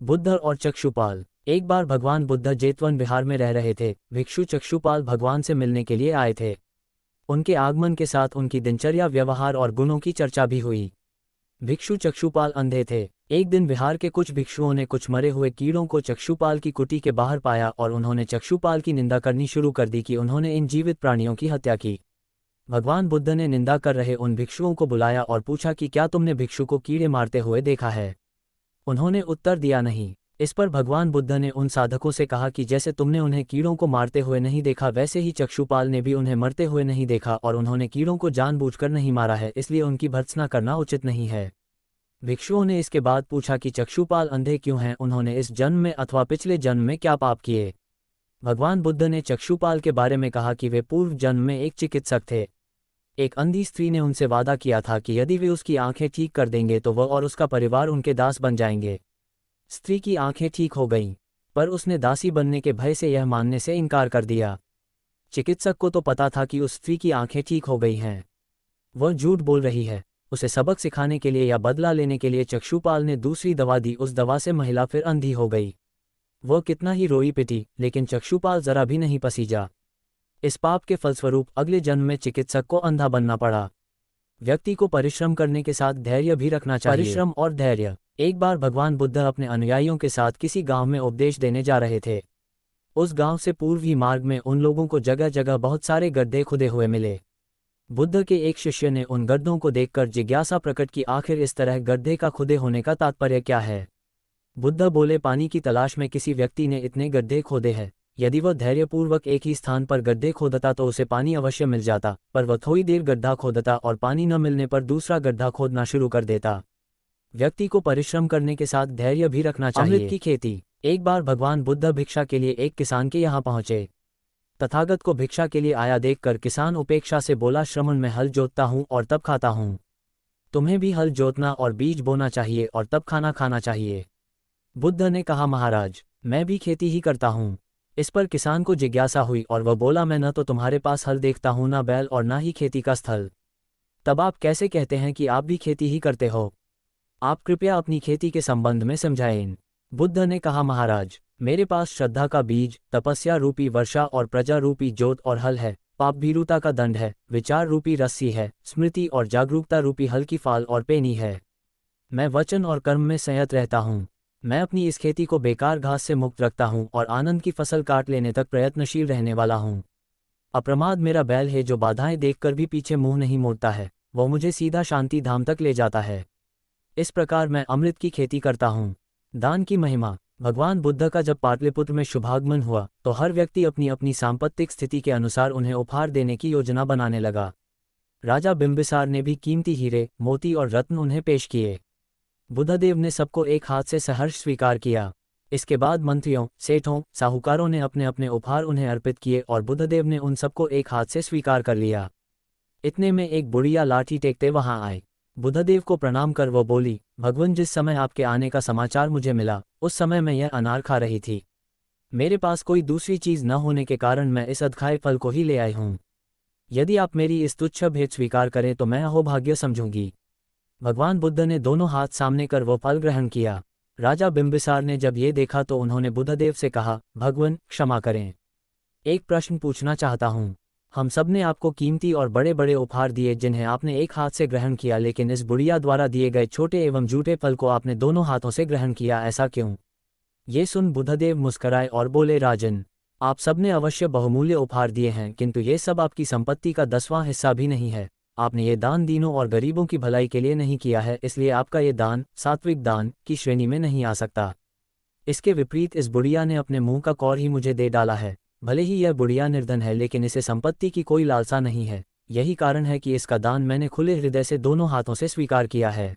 बुद्ध और चक्षुपाल। एक बार भगवान बुद्ध जेतवन विहार में रह रहे थे। भिक्षु चक्षुपाल भगवान से मिलने के लिए आए थे। उनके आगमन के साथ उनकी दिनचर्या, व्यवहार और गुणों की चर्चा भी हुई। भिक्षु चक्षुपाल अंधे थे। एक दिन विहार के कुछ भिक्षुओं ने कुछ मरे हुए कीड़ों को चक्षुपाल की कुटी के बाहर पाया और उन्होंने चक्षुपाल की निंदा करनी शुरू कर दी कि उन्होंने इन जीवित प्राणियों की हत्या की। भगवान बुद्ध ने निंदा कर रहे उन भिक्षुओं को बुलाया और पूछा कि क्या तुमने भिक्षु को कीड़े मारते हुए देखा है? उन्होंने उत्तर दिया नहीं। इस पर भगवान बुद्ध ने उन साधकों से कहा कि जैसे तुमने उन्हें कीड़ों को मारते हुए नहीं देखा, वैसे ही चक्षुपाल ने भी उन्हें मरते हुए नहीं देखा और उन्होंने कीड़ों को जानबूझकर नहीं मारा है, इसलिए उनकी भर्त्सना करना उचित नहीं है। भिक्षुओं ने इसके बाद पूछा कि चक्षुपाल अंधे क्यों हैं, उन्होंने इस जन्म में अथवा पिछले जन्म में क्या पाप किए? भगवान बुद्ध ने चक्षुपाल के बारे में कहा कि वे पूर्व जन्म में एक चिकित्सक थे। एक अंधी स्त्री ने उनसे वादा किया था कि यदि वे उसकी आंखें ठीक कर देंगे तो वह और उसका परिवार उनके दास बन जाएंगे। स्त्री की आंखें ठीक हो गईं, पर उसने दासी बनने के भय से यह मानने से इनकार कर दिया। चिकित्सक को तो पता था कि उस स्त्री की आंखें ठीक हो गई हैं। वह झूठ बोल रही है। उसे सबक सिखाने के लिए या बदला लेने के लिए चक्षुपाल ने दूसरी दवा दी। उस दवा से महिला फिर अंधी हो गई। वह कितना ही रोई पिटी, लेकिन चक्षुपाल जरा भी नहीं पसीजा। इस पाप के फलस्वरूप अगले जन्म में चिकित्सक को अंधा बनना पड़ा। व्यक्ति को परिश्रम करने के साथ धैर्य भी रखना चाहिए। परिश्रम और धैर्य। एक बार भगवान बुद्ध अपने अनुयायियों के साथ किसी गांव में उपदेश देने जा रहे थे। उस गांव से पूर्वी मार्ग में उन लोगों को जगह जगह बहुत सारे गड्ढे खुदे हुए मिले। बुद्ध के एक शिष्य ने उन गड्ढों को देखकर जिज्ञासा प्रकट की, आखिर इस तरह गड्ढे का खुदे होने का तात्पर्य क्या है? बुद्ध बोले, पानी की तलाश में किसी व्यक्ति ने इतने गड्ढे खोदे हैं। यदि वह धैर्यपूर्वक एक ही स्थान पर गड्ढे खोदता तो उसे पानी अवश्य मिल जाता, पर वह थोड़ी देर गड्ढा खोदता और पानी न मिलने पर दूसरा गड्ढा खोदना शुरू कर देता। व्यक्ति को परिश्रम करने के साथ धैर्य भी रखना चाहिए। अमृत की खेती। एक बार भगवान बुद्ध भिक्षा के लिए एक किसान के यहाँ पहुंचे। तथागत को भिक्षा के लिए आया देखकर किसान उपेक्षा से बोला, श्रमण मैं हल जोतता हूँ और तब खाता हूँ। तुम्हें भी हल जोतना और बीज बोना चाहिए और तब खाना खाना चाहिए। बुद्ध ने कहा, महाराज मैं भी खेती ही करता हूँ। इस पर किसान को जिज्ञासा हुई और वह बोला, मैं न तो तुम्हारे पास हल देखता हूँ, न बैल और न ही खेती का स्थल। तब आप कैसे कहते हैं कि आप भी खेती ही करते हो? आप कृपया अपनी खेती के संबंध में समझाएं। बुद्ध ने कहा, महाराज मेरे पास श्रद्धा का बीज, तपस्या रूपी वर्षा और प्रजा रूपी जोत और हल है। पाप भीरुता का दंड है, विचार रूपी रस्सी है, स्मृति और जागरूकता रूपी हल की फाल और पेनी है। मैं वचन और कर्म में संयत रहता हूँ। मैं अपनी इस खेती को बेकार घास से मुक्त रखता हूँ और आनंद की फसल काट लेने तक प्रयत्नशील रहने वाला हूँ। अप्रमाद मेरा बैल है जो बाधाएं देखकर भी पीछे मुंह नहीं मोड़ता है। वो मुझे सीधा शांति धाम तक ले जाता है। इस प्रकार मैं अमृत की खेती करता हूँ। दान की महिमा। भगवान बुद्ध का जब पाटलिपुत्र में शुभागमन हुआ तो हर व्यक्ति अपनी अपनी सांपत्तिक स्थिति के अनुसार उन्हें उपहार देने की योजना बनाने लगा। राजा बिंबिसार ने भी कीमती हीरे, मोती और रत्न उन्हें पेश किए। बुद्धदेव ने सबको एक हाथ से सहर्ष स्वीकार किया। इसके बाद मंत्रियों, सेठों, साहूकारों ने अपने अपने उपहार उन्हें अर्पित किए और बुद्धदेव ने उन सबको एक हाथ से स्वीकार कर लिया। इतने में एक बुढ़िया लाठी टेकते वहां आई। बुद्धदेव को प्रणाम कर वो बोली, भगवान जिस समय आपके आने का समाचार मुझे मिला उस समय मैं यह अनार खा रही थी। मेरे पास कोई दूसरी चीज न होने के कारण मैं इस अधखाए फल को ही ले आई हूँ। यदि आप मेरी इस तुच्छ भेंट स्वीकार करें तो मैं अहोभाग्य समझूंगी। भगवान बुद्ध ने दोनों हाथ सामने कर वो फल ग्रहण किया। राजा बिंबिसार ने जब ये देखा तो उन्होंने बुद्धदेव से कहा, भगवान क्षमा करें, एक प्रश्न पूछना चाहता हूँ। हम सब ने आपको कीमती और बड़े बड़े उपहार दिए जिन्हें आपने एक हाथ से ग्रहण किया, लेकिन इस बुढ़िया द्वारा दिए गए छोटे एवं झूठे फल को आपने दोनों हाथों से ग्रहण किया, ऐसा क्यों? ये सुन बुद्धदेव मुस्कराए और बोले, राजन आप सबने अवश्य बहुमूल्य उपहार दिए हैं, किंतु ये सब आपकी संपत्ति का 10वां हिस्सा भी नहीं है। आपने ये दान दीनों और गरीबों की भलाई के लिए नहीं किया है, इसलिए आपका ये दान सात्विक दान की श्रेणी में नहीं आ सकता। इसके विपरीत इस बुढ़िया ने अपने मुंह का कौर ही मुझे दे डाला है। भले ही यह बुढ़िया निर्धन है, लेकिन इसे संपत्ति की कोई लालसा नहीं है। यही कारण है कि इसका दान मैंने खुले हृदय से दोनों हाथों से स्वीकार किया है।